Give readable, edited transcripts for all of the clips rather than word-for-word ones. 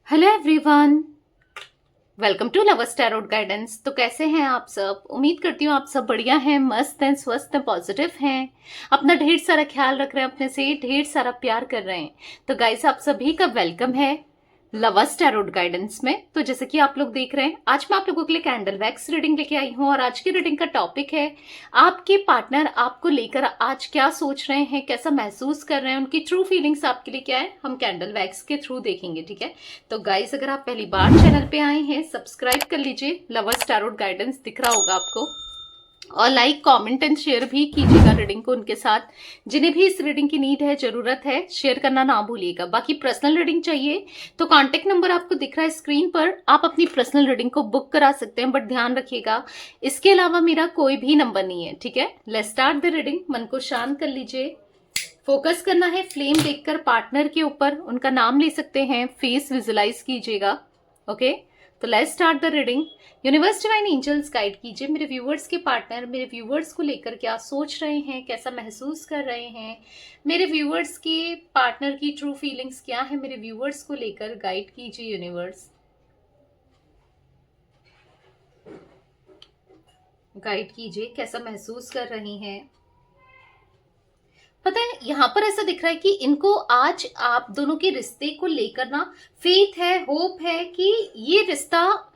Hello everyone, welcome to lovers tarot guidance. तो कैसे हैं आप सब? उम्मीद करती हूँ आप सब बढ़िया हैं, मस्त हैं, स्वस्थ हैं, पॉजिटिव हैं, अपना ढेर सारा ख्याल रख रहे हैं, अपने से ढेर सारा प्यार कर रहे हैं। तो गाइस, आप सभी का वेलकम है लवर्स टैरोट गाइडेंस में। तो जैसे कि आप लोग देख रहे हैं, आज मैं आप लोगों के लिए कैंडल वैक्स रीडिंग लेके आई हूँ और आज की रीडिंग का टॉपिक है आपके पार्टनर आपको लेकर आज क्या सोच रहे हैं, कैसा महसूस कर रहे हैं, उनकी ट्रू फीलिंग्स आपके लिए क्या है, हम कैंडल वैक्स के थ्रू देखेंगे। ठीक है, तो गाइस अगर आप पहली बार चैनल पे आए हैं, सब्सक्राइब कर लीजिए। लवर्स टैरोट गाइडेंस दिख रहा होगा आपको, और लाइक कमेंट एंड शेयर भी कीजिएगा रीडिंग को उनके साथ। जिन्हें भी इस रीडिंग की नीड है, जरूरत है, शेयर करना ना भूलिएगा। बाकी पर्सनल रीडिंग चाहिए तो कांटेक्ट नंबर आपको दिख रहा है स्क्रीन पर, आप अपनी पर्सनल रीडिंग को बुक करा सकते हैं, बट ध्यान रखिएगा इसके अलावा मेरा कोई भी नंबर नहीं है। ठीक है, लेट्स स्टार्ट द रीडिंग। मन को शांत कर लीजिए, फोकस करना है फ्लेम देखकर पार्टनर के ऊपर, उनका नाम ले सकते हैं, फेस विजुलाइज कीजिएगा। ओके, तो let's start the reading. Universe divine angels guide कीजिए मेरे व्यूवर्स के पार्टनर मेरे व्यूवर्स को लेकर क्या सोच रहे हैं, कैसा महसूस कर रहे हैं, मेरे व्यूवर्स के पार्टनर की ट्रू फीलिंग्स क्या है, मेरे व्यूवर्स को लेकर गाइड कीजिए यूनिवर्स, गाइड कीजिए कैसा महसूस कर रही हैं। पता है, यहाँ पर ऐसा दिख रहा है कि इनको आज आप दोनों के रिश्ते को लेकर ना फेथ है, होप है कि ये रिश्ता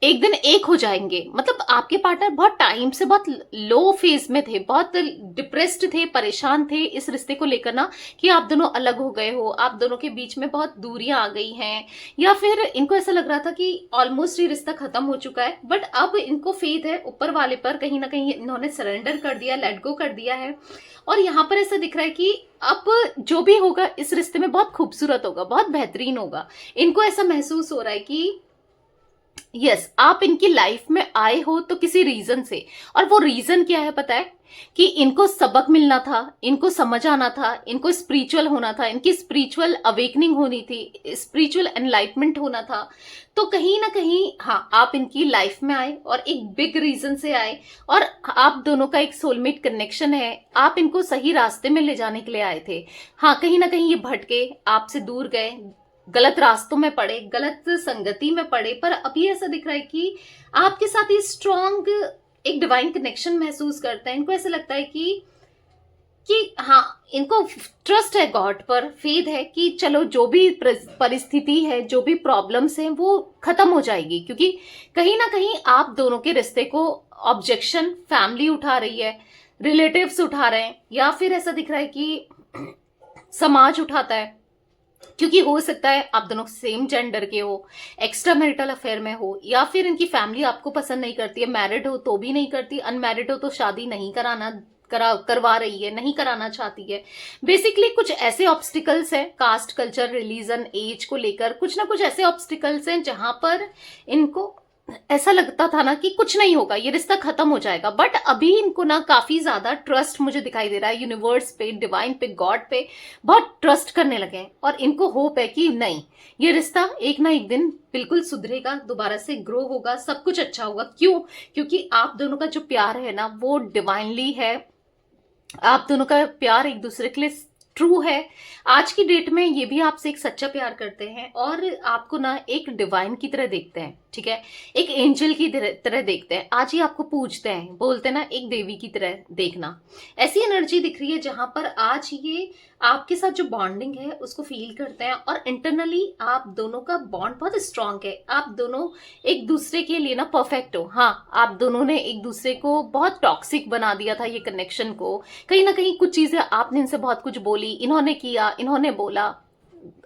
एक दिन एक हो जाएंगे। मतलब आपके पार्टनर बहुत टाइम से बहुत लो फेज में थे, बहुत डिप्रेस्ड थे, परेशान थे इस रिश्ते को लेकर ना, कि आप दोनों अलग हो गए हो, आप दोनों के बीच में बहुत दूरियां आ गई हैं, या फिर इनको ऐसा लग रहा था कि ऑलमोस्ट ये रिश्ता खत्म हो चुका है। बट अब इनको फेथ है ऊपर वाले पर, कहीं ना कहीं इन्होंने सरेंडर कर दिया, लेट गो कर दिया है। और यहाँ पर ऐसा दिख रहा है कि अब जो भी होगा इस रिश्ते में बहुत खूबसूरत होगा, बहुत बेहतरीन होगा। इनको ऐसा महसूस हो रहा है कि यस, आप इनकी लाइफ में आए हो तो किसी रीजन से, और वो रीजन क्या है पता है? कि इनको सबक मिलना था, इनको समझ आना था, इनको स्पिरिचुअल होना था, इनकी स्पिरिचुअल अवेकनिंग होनी थी, स्पिरिचुअल एनलाइटमेंट होना था। तो कहीं ना कहीं हाँ, आप इनकी लाइफ में आए और एक बिग रीजन से आए, और आप दोनों का एक सोलमेट कनेक्शन है, आप इनको सही रास्ते में ले जाने के लिए आए थे। हाँ, कहीं ना कहीं ये भटके, आपसे दूर गए, गलत रास्तों में पड़े, गलत संगति में पड़े, पर अभी ऐसा दिख रहा है कि आपके साथ ये स्ट्रॉन्ग एक डिवाइन कनेक्शन महसूस करता है। इनको ऐसा लगता है कि हाँ, इनको ट्रस्ट है गॉड पर, फेथ है कि चलो जो भी परिस्थिति है, जो भी प्रॉब्लम्स हैं, वो खत्म हो जाएगी। क्योंकि कहीं ना कहीं आप दोनों के रिश्ते को ऑब्जेक्शन फैमिली उठा रही है, रिलेटिव्स उठा रहे हैं, या फिर ऐसा दिख रहा है कि समाज उठाता है। क्योंकि हो सकता है आप दोनों सेम जेंडर के हो, एक्स्ट्रा मैरिटल अफेयर में हो, या फिर इनकी फैमिली आपको पसंद नहीं करती है, मैरिड हो तो भी नहीं करती, अनमैरिड हो तो शादी नहीं करवा रही है, नहीं कराना चाहती है। बेसिकली कुछ ऐसे ऑब्स्टिकल्स हैं, कास्ट, कल्चर, रिलीजन, एज को लेकर कुछ ना कुछ ऐसे ऑब्स्टिकल्स हैं जहां पर इनको ऐसा लगता था ना कि कुछ नहीं होगा, ये रिश्ता खत्म हो जाएगा। बट अभी इनको ना काफी ज्यादा ट्रस्ट मुझे दिखाई दे रहा है यूनिवर्स पे, डिवाइन पे, गॉड पे, बहुत ट्रस्ट करने लगे हैं। और इनको होप है कि नहीं, ये रिश्ता एक ना एक दिन बिल्कुल सुधरेगा, दोबारा से ग्रो होगा, सब कुछ अच्छा होगा। क्यों? क्योंकि आप दोनों का जो प्यार है ना, वो डिवाइनली है। आप दोनों का प्यार एक दूसरे के लिए ट्रू है। आज की डेट में ये भी आपसे एक सच्चा प्यार करते हैं, और आपको ना एक डिवाइन की तरह देखते हैं। ठीक है, एक एंजल की तरह देखते हैं। आज ही आपको पूछते हैं, बोलते हैं ना, एक देवी की तरह देखना। ऐसी एनर्जी दिख रही है जहां पर आज ये आपके साथ जो बॉन्डिंग है उसको फील करते हैं, और इंटरनली आप दोनों का बॉन्ड बहुत स्ट्रांग है। आप दोनों एक दूसरे के लिए ना परफेक्ट हो। हाँ, आप दोनों ने एक दूसरे को बहुत टॉक्सिक बना दिया था ये कनेक्शन को। कहीं ना कहीं कुछ चीजें आपने इनसे बहुत कुछ बोली, इन्होंने किया, इन्होंने बोला,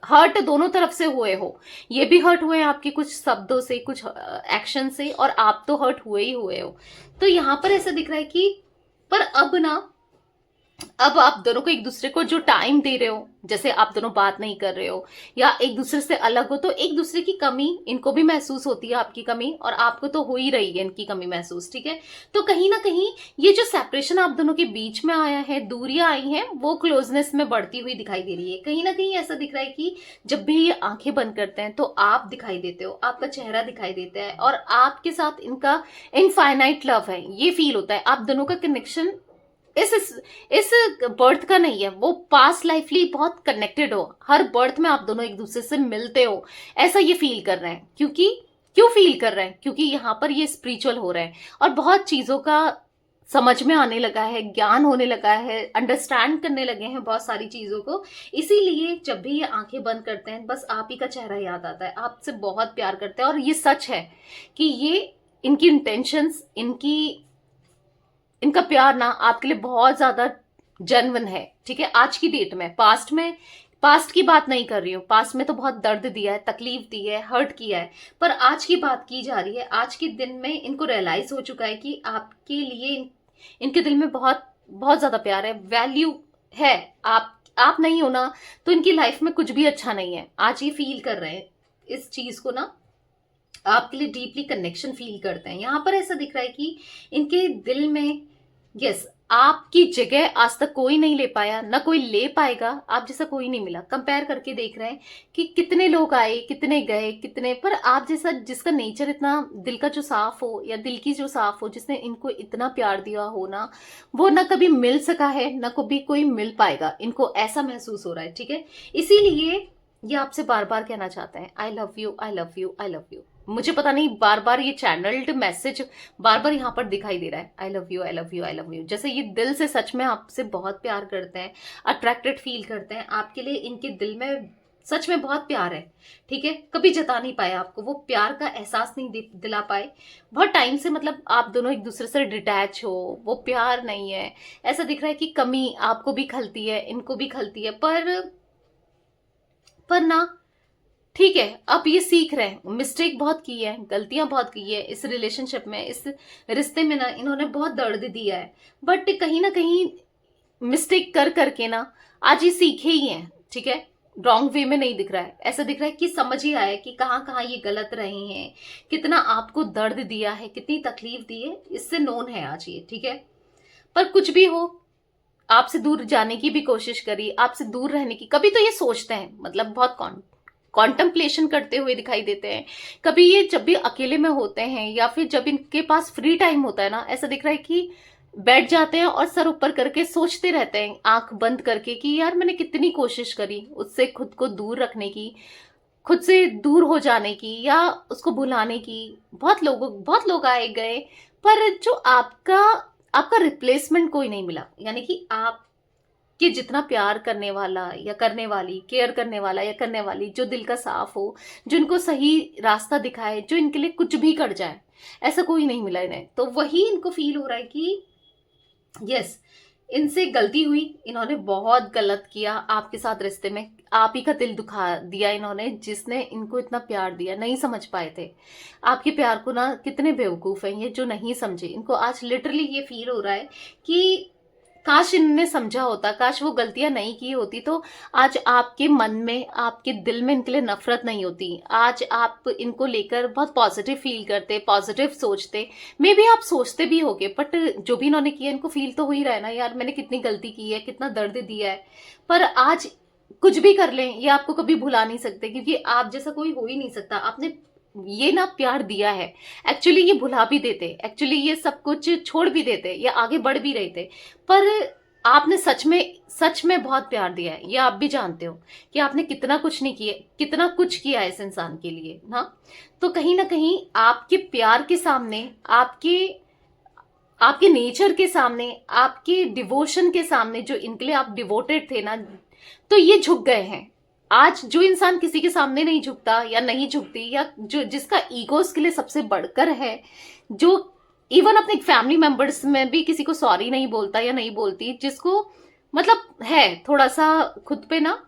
हर्ट दोनों तरफ से हुए हो। ये भी हर्ट हुए हैं आपके कुछ शब्दों से, कुछ एक्शन से, और आप तो हर्ट हुए ही हुए हो। तो यहां पर ऐसा दिख रहा है कि पर अब आप दोनों को एक दूसरे को जो टाइम दे रहे हो, जैसे आप दोनों बात नहीं कर रहे हो या एक दूसरे से अलग हो, तो एक दूसरे की कमी इनको भी महसूस होती है, आपकी कमी, और आपको तो हो ही रही है इनकी कमी महसूस। ठीक है, तो कहीं ना कहीं ये जो सेपरेशन आप दोनों के बीच में आया है, दूरियां आई हैं, वो क्लोजनेस में बढ़ती हुई दिखाई दे रही है। कहीं ना कहीं ऐसा दिख रहा है कि जब भी ये आंखें बंद करते हैं तो आप दिखाई देते हो, आपका चेहरा दिखाई देता है, और आपके साथ इनका इनफाइनाइट लव है, ये फील होता है। आप दोनों का कनेक्शन इस बर्थ का नहीं है, वो पास्ट लाइफली बहुत कनेक्टेड हो, हर बर्थ में आप दोनों एक दूसरे से मिलते हो, ऐसा ये फील कर रहे हैं। क्यों फील कर रहे हैं? क्योंकि यहाँ पर ये स्पिरिचुअल हो रहे हैं और बहुत चीजों का समझ में आने लगा है, ज्ञान होने लगा है, अंडरस्टैंड करने लगे हैं बहुत सारी चीजों को। इसीलिए जब भी ये आंखें बंद करते हैं बस आप ही का चेहरा याद आता है, आपसे बहुत प्यार करते हैं। और ये सच है कि ये इनकी इंटेंशंस, इनका प्यार ना आपके लिए बहुत ज्यादा जेन्युइन है, ठीक है। आज की डेट में, पास्ट की बात नहीं कर रही हूँ, पास्ट में तो बहुत दर्द दिया है, तकलीफ दी है, हर्ट किया है, पर आज की बात की जा रही है। आज के दिन में इनको रियलाइज हो चुका है कि आपके लिए इनके दिल में बहुत बहुत ज्यादा प्यार है, वैल्यू है। आप नहीं हो ना तो इनकी लाइफ में कुछ भी अच्छा नहीं है। आज ये फील कर रहे हैं इस चीज को ना, आपके लिए डीपली कनेक्शन फील करते हैं। यहां पर ऐसा दिख रहा है कि इनके दिल में, यस, आपकी जगह आज तक कोई नहीं ले पाया, ना कोई ले पाएगा, आप जैसा कोई नहीं मिला। कंपेयर करके देख रहे हैं कि कितने लोग आए, कितने गए, कितने, पर आप जैसा जिसका नेचर इतना दिल का जो साफ हो, या दिल की जो साफ हो, जिसने इनको इतना प्यार दिया हो ना, वो ना कभी मिल सका है, ना कभी कोई मिल पाएगा। इनको ऐसा महसूस हो रहा है, ठीक है। इसीलिए ये आपसे बार बार कहना चाहते हैं, I love you, I love you, I love you. मुझे पता नहीं, बार बार ये चैनल्ड मैसेज बार बार यहाँ पर दिखाई दे रहा है, I love you, I love you, I love you. जैसे ये दिल से सच में आपसे बहुत प्यार करते हैं, अट्रैक्टेड फील करते हैं, आपके लिए इनके दिल में सच में बहुत प्यार है, ठीक है। कभी जता नहीं पाए आपको, वो प्यार का एहसास नहीं दिला पाए बहुत टाइम से। मतलब आप दोनों एक दूसरे से डिटैच हो, वो प्यार नहीं है। ऐसा दिख रहा है कि कमी आपको भी खलती है, इनको भी खलती है, पर ना, ठीक है, अब ये सीख रहे हैं। मिस्टेक बहुत की है, गलतियां बहुत की है इस रिलेशनशिप में, इस रिश्ते में ना, इन्होंने बहुत दर्द दिया है, बट कहीं ना कहीं मिस्टेक कर करके ना आज ये सीखे ही हैं, ठीक है। रॉन्ग वे में नहीं दिख रहा है, ऐसा दिख रहा है कि समझ ही आया है कि कहाँ कहाँ ये गलत रहे हैं, कितना आपको दर्द दिया है, कितनी तकलीफ दी है, इससे नोन है आज ये, ठीक है। पर कुछ भी हो, आपसे दूर जाने की भी कोशिश करी, आपसे दूर रहने की, कभी तो ये सोचते हैं, मतलब बहुत कॉन्टम्पलेशन करते हुए दिखाई देते हैं। कभी ये जब भी अकेले में होते हैं या फिर जब इनके पास फ्री टाइम होता है ना, ऐसा दिख रहा है कि बैठ जाते हैं और सर ऊपर करके सोचते रहते हैं, आंख बंद करके, कि यार मैंने कितनी कोशिश करी उससे खुद को दूर रखने की, खुद से दूर हो जाने की, या उसको भुलाने की। बहुत लोग आए गए, पर जो आपका रिप्लेसमेंट कोई नहीं मिला। यानी कि आप कि जितना प्यार करने वाला या करने वाली, केयर करने वाला या करने वाली, जो दिल का साफ हो, जो इनको सही रास्ता दिखाए, जो इनके लिए कुछ भी कर जाए, ऐसा कोई नहीं मिला इन्हें। तो वही इनको फील हो रहा है कि यस, इनसे गलती हुई, इन्होंने बहुत गलत किया आपके साथ रिश्ते में, आप ही का दिल दुखा दिया इन्होंने, जिसने इनको इतना प्यार दिया। नहीं समझ पाए थे आपके प्यार को ना, कितने बेवकूफ हैं ये जो नहीं समझे। इनको आज लिटरली ये फील हो रहा है कि काश इनने समझा होता, काश वो गलतियां नहीं की होती, तो आज आपके मन में, आपके दिल में इनके लिए नफरत नहीं होती। आज आप इनको लेकर बहुत पॉजिटिव फील करते, पॉजिटिव सोचते। मे बी आप सोचते भी होगे, बट जो भी इन्होंने किया, इनको फील तो हो ही रहा है ना, यार मैंने कितनी गलती की है, कितना दर्द दिया है। पर आज कुछ भी कर लें, ये आपको कभी भुला नहीं सकते, क्योंकि आप जैसा कोई हो ही नहीं सकता। आपने ये ना प्यार दिया है, एक्चुअली ये भुला भी देते, एक्चुअली ये सब कुछ छोड़ भी देते, या आगे बढ़ भी रहे थे, पर आपने सच में बहुत प्यार दिया है। ये आप भी जानते हो कि आपने कितना कुछ नहीं किया, कितना कुछ किया है इस इंसान के लिए ना। तो कहीं ना कहीं आपके प्यार के सामने, आपके नेचर के सामने, आपके डिवोशन के सामने, जो इनके लिए आप डिवोटेड थे ना, तो ये झुक गए हैं। आज जो इंसान किसी के सामने नहीं झुकता या नहीं झुकती, या जो जिसका ईगो उसके लिए सबसे बढ़कर है, जो इवन अपने फैमिली मेंबर्स में भी किसी को सॉरी नहीं बोलता या नहीं बोलती, जिसको मतलब है थोड़ा सा खुद पे ना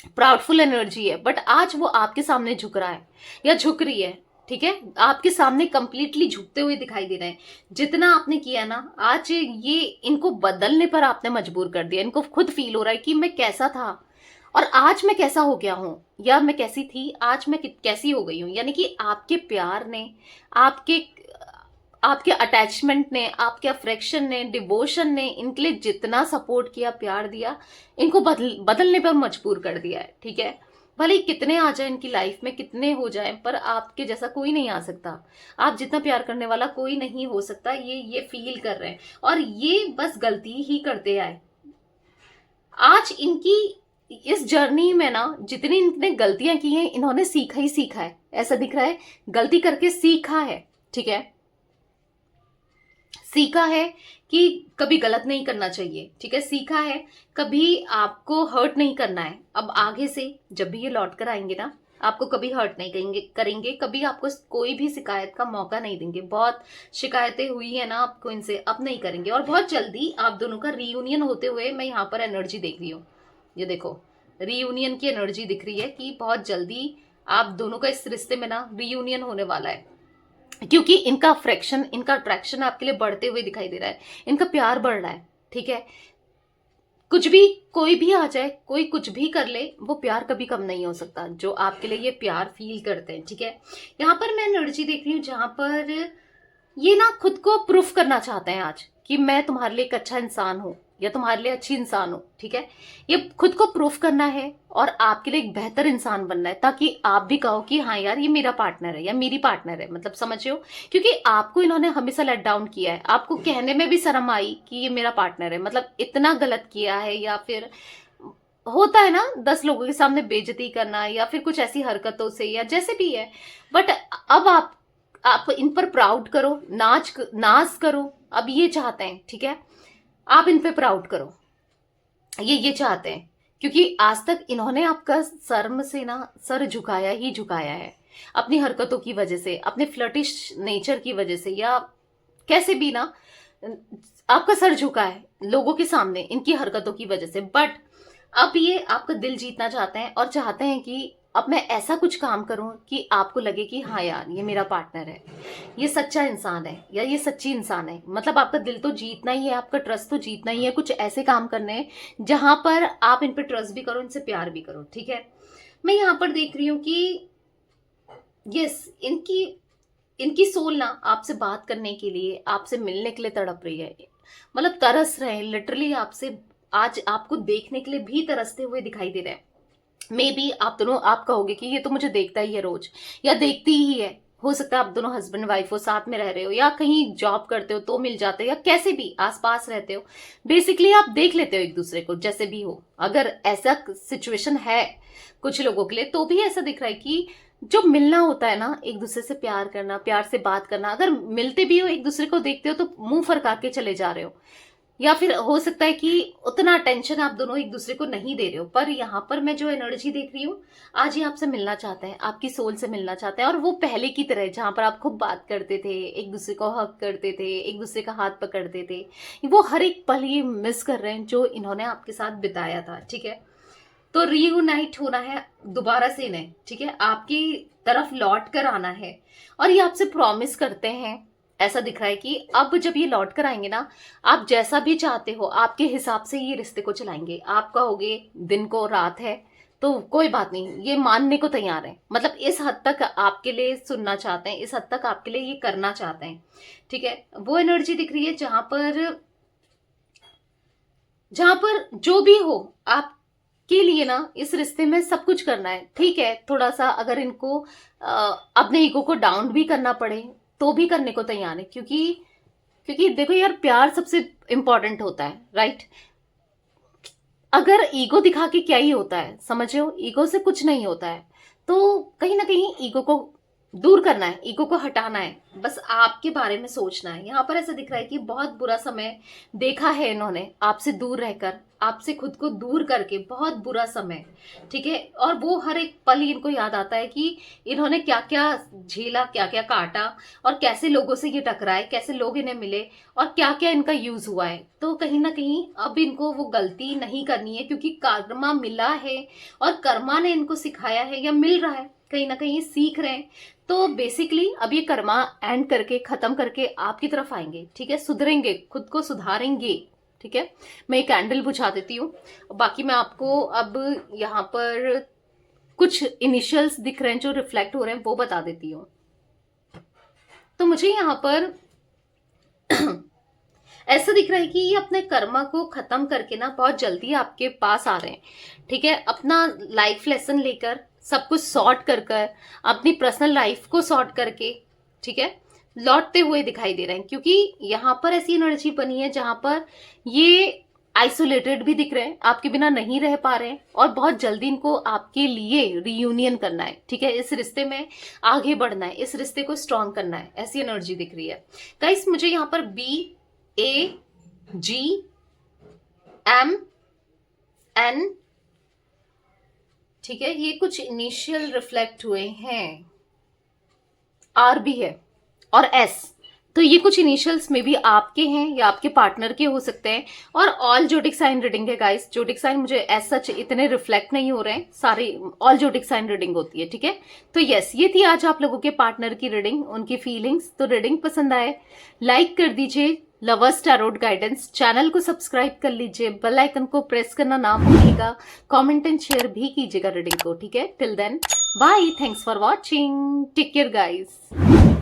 प्राउडफुल एनर्जी है, बट आज वो आपके सामने झुक रहा है या झुक रही है, ठीक है। आपके सामने कंप्लीटली झुकते हुए दिखाई दे रहे हैं। जितना आपने किया ना, आज ये इनको बदलने पर आपने मजबूर कर दिया। इनको खुद फील हो रहा है कि मैं कैसा था और आज मैं कैसा हो गया हूं, या मैं कैसी थी आज मैं कैसी हो गई हूं। यानी कि आपके प्यार ने, आपके अटैचमेंट ने, आपके अफ्रेक्शन ने, डिवोशन ने इनके लिए जितना सपोर्ट किया, प्यार दिया, इनको बदलने पर मजबूर कर दिया है, ठीक है। भले ही कितने आ जाए इनकी लाइफ में, कितने हो जाए, पर आपके जैसा कोई नहीं आ सकता। आप जितना प्यार करने वाला कोई नहीं हो सकता, ये फील कर रहे हैं। और ये बस गलती ही करते आए। आज इनकी इस जर्नी में ना जितनी इनने गलतियां की हैं, इन्होंने सीखा ही सीखा है, ऐसा दिख रहा है। गलती करके सीखा है, ठीक है, सीखा है कि कभी गलत नहीं करना चाहिए, ठीक है, सीखा है कभी आपको हर्ट नहीं करना है। अब आगे से जब भी ये लौट कर आएंगे ना, आपको कभी हर्ट नहीं करेंगे, कभी आपको कोई भी शिकायत का मौका नहीं देंगे। बहुत शिकायतें हुई है ना आपको इनसे, अब नहीं करेंगे। और बहुत जल्दी आप दोनों का रीयूनियन होते हुए मैं यहाँ पर एनर्जी देख रही हूँ। ये देखो, रीयूनियन की एनर्जी दिख रही है कि बहुत जल्दी आप दोनों का इस रिश्ते में ना रीयूनियन होने वाला है। क्योंकि इनका फ्रैक्शन, इनका अट्रैक्शन आपके लिए बढ़ते हुए दिखाई दे रहा है, इनका प्यार बढ़ रहा है, ठीक है। कुछ भी, कोई भी आ जाए, कोई कुछ भी कर ले, वो प्यार कभी कम नहीं हो सकता जो आपके लिए ये प्यार फील करते हैं, ठीक है। यहाँ पर मैं एनर्जी देख रही हूँ जहां पर ये ना खुद को प्रूफ करना चाहते हैं आज कि मैं तुम्हारे लिए एक अच्छा इंसान हूं या तुम्हारे लिए अच्छी इंसान हूं, ठीक है। ये खुद को प्रूफ करना है और आपके लिए एक बेहतर इंसान बनना है, ताकि आप भी कहो कि हाँ यार ये मेरा पार्टनर है या मेरी पार्टनर है, मतलब समझ रहे हो। क्योंकि आपको इन्होंने हमेशा लेट डाउन किया है, आपको कहने में भी शर्म आई कि ये मेरा पार्टनर है, मतलब इतना गलत किया है। या फिर होता है ना 10 लोगों के सामने बेइज्जती करना या फिर कुछ ऐसी हरकतों से, या जैसे भी है। बट अब आप इन पर प्राउड करो, नाज करो। अब ये चाहते हैं, ठीक है, आप इन पे प्राउड करो, ये चाहते हैं। क्योंकि आज तक इन्होंने आपका शर्म से ना सर झुकाया ही झुकाया है, अपनी हरकतों की वजह से, अपने फ्लर्टिश नेचर की वजह से, या कैसे भी ना आपका सर झुका है लोगों के सामने इनकी हरकतों की वजह से। बट अब ये आपका दिल जीतना चाहते हैं और चाहते हैं कि अब मैं ऐसा कुछ काम करूं कि आपको लगे कि हाँ यार ये मेरा पार्टनर है, ये सच्चा इंसान है या ये सच्ची इंसान है। मतलब आपका दिल तो जीतना ही है, आपका ट्रस्ट तो जीतना ही है। कुछ ऐसे काम करने हैं जहां पर आप इन पे ट्रस्ट भी करो, इनसे प्यार भी करो, ठीक है। मैं यहां पर देख रही हूं कि यस, इनकी इनकी सोल ना आपसे बात करने के लिए, आपसे मिलने के लिए तड़प रही है, मतलब तरस रहे हैं लिटरली आपसे। आज आपको देखने के लिए भी तरसते हुए दिखाई दे रहे हैं। मे बी आप दोनों, आप कहोगे कि ये तो मुझे देखता ही है रोज, या देखती ही है। हो सकता है आप दोनों हस्बैंड वाइफ हो, साथ में रह रहे हो, या कहीं जॉब करते हो तो मिल जाते हो, या कैसे भी आसपास रहते हो, बेसिकली आप देख लेते हो एक दूसरे को जैसे भी हो। अगर ऐसा सिचुएशन है कुछ लोगों के लिए, तो भी ऐसा दिख रहा है कि जो मिलना होता है ना, एक दूसरे से प्यार करना, प्यार से बात करना, अगर मिलते भी हो, एक दूसरे को देखते हो तो मुंह फरका के चले जा रहे हो। या फिर हो सकता है कि उतना अटेंशन आप दोनों एक दूसरे को नहीं दे रहे हो। पर यहाँ पर मैं जो एनर्जी देख रही हूँ, आज ये आपसे मिलना चाहते हैं, आपकी सोल से मिलना चाहते हैं। और वो पहले की तरह जहां पर आप खूब बात करते थे, एक दूसरे को हक करते थे, एक दूसरे का हाथ पकड़ते थे, वो हर एक पल ये मिस कर रहे हैं जो इन्होंने आपके साथ बिताया था, ठीक है। तो रीयूनाइट होना है दोबारा से इन्हें, ठीक है, आपकी तरफ लौट कर आना है। और ये आपसे प्रॉमिस करते हैं, ऐसा दिख रहा है कि अब जब ये लौट कर आएंगे ना, आप जैसा भी चाहते हो आपके हिसाब से ये रिश्ते को चलाएंगे। आप कहोगे दिन को रात है तो कोई बात नहीं, ये मानने को तैयार है। मतलब इस हद तक आपके लिए सुनना चाहते हैं, इस हद तक आपके लिए ये करना चाहते हैं, ठीक है। वो एनर्जी दिख रही है जहां पर जो भी हो आपके लिए ना इस रिश्ते में सब कुछ करना है, ठीक है। थोड़ा सा अगर इनको अपने ईगो को डाउन भी करना पड़े तो भी करने को तैयार है। क्योंकि देखो यार, प्यार सबसे इंपॉर्टेंट होता है, राइट। अगर ईगो दिखा के क्या ही होता है, समझ हो, ईगो से कुछ नहीं होता है। तो कहीं ना कहीं ईगो को दूर करना है, ईगो को हटाना है, बस आपके बारे में सोचना है। यहाँ पर ऐसा दिख रहा है कि बहुत बुरा समय देखा है इन्होंने आपसे दूर रहकर, आपसे खुद को दूर करके, बहुत बुरा समय, ठीक है। और वो हर एक पल ही इनको याद आता है कि इन्होंने क्या क्या झेला, क्या क्या काटा, और कैसे लोगों से ये टकराए, कैसे लोग इन्हें मिले, और क्या क्या इनका यूज हुआ है। तो कहीं ना कहीं अब इनको वो गलती नहीं करनी है, क्योंकि कर्मा मिला है और कर्मा ने इनको सिखाया है, या मिल रहा है, कहीं ना कहीं सीख रहे हैं। तो बेसिकली अब ये कर्मा एंड करके, खत्म करके आपकी तरफ आएंगे, ठीक है, सुधरेंगे, खुद को सुधारेंगे, ठीक है। मैं एक कैंडल बुझा देती हूँ, बाकी मैं आपको अब यहाँ पर कुछ इनिशियल्स दिख रहे हैं जो रिफ्लेक्ट हो रहे हैं वो बता देती हूँ। तो मुझे यहाँ पर ऐसा दिख रहा है कि ये अपने कर्मा को खत्म करके ना बहुत जल्दी आपके पास आ रहे हैं, ठीक है, अपना लाइफ लेसन लेकर, सब कुछ सॉर्ट कर कर, अपनी पर्सनल लाइफ को सॉर्ट करके, ठीक है, लौटते हुए दिखाई दे रहे हैं। क्योंकि यहाँ पर ऐसी एनर्जी बनी है जहां पर ये आइसोलेटेड भी दिख रहे हैं, आपके बिना नहीं रह पा रहे हैं, और बहुत जल्दी इनको आपके लिए रियूनियन करना है, ठीक है, इस रिश्ते में आगे बढ़ना है, इस रिश्ते को स्ट्रॉन्ग करना है, ऐसी एनर्जी दिख रही है गाइस। मुझे यहाँ पर BAGMN, ठीक है, ये कुछ इनिशियल रिफ्लेक्ट हुए हैं, R भी है और S, तो ये कुछ इनिशियल्स में भी आपके हैं या आपके पार्टनर के हो सकते हैं। और ऑल जोडिक साइन रीडिंग है गाइस। जोडिक साइन मुझे एज सच इतने रिफ्लेक्ट नहीं हो रहे हैं, सारे ऑल जोडिक साइन रीडिंग होती है, ठीक है। तो यस, ये थी आज आप लोगों के पार्टनर की रीडिंग, उनकी फीलिंग्स। तो रीडिंग पसंद आए लाइक कर दीजिए लवर्स टैरोट गाइडेंस, चैनल को सब्सक्राइब कर लीजिए, बेल आइकन को प्रेस करना ना भूलिएगा, कमेंट एंड शेयर भी कीजिएगा रीडिंग को, ठीक है। Till then bye, thanks for watching, take care guys.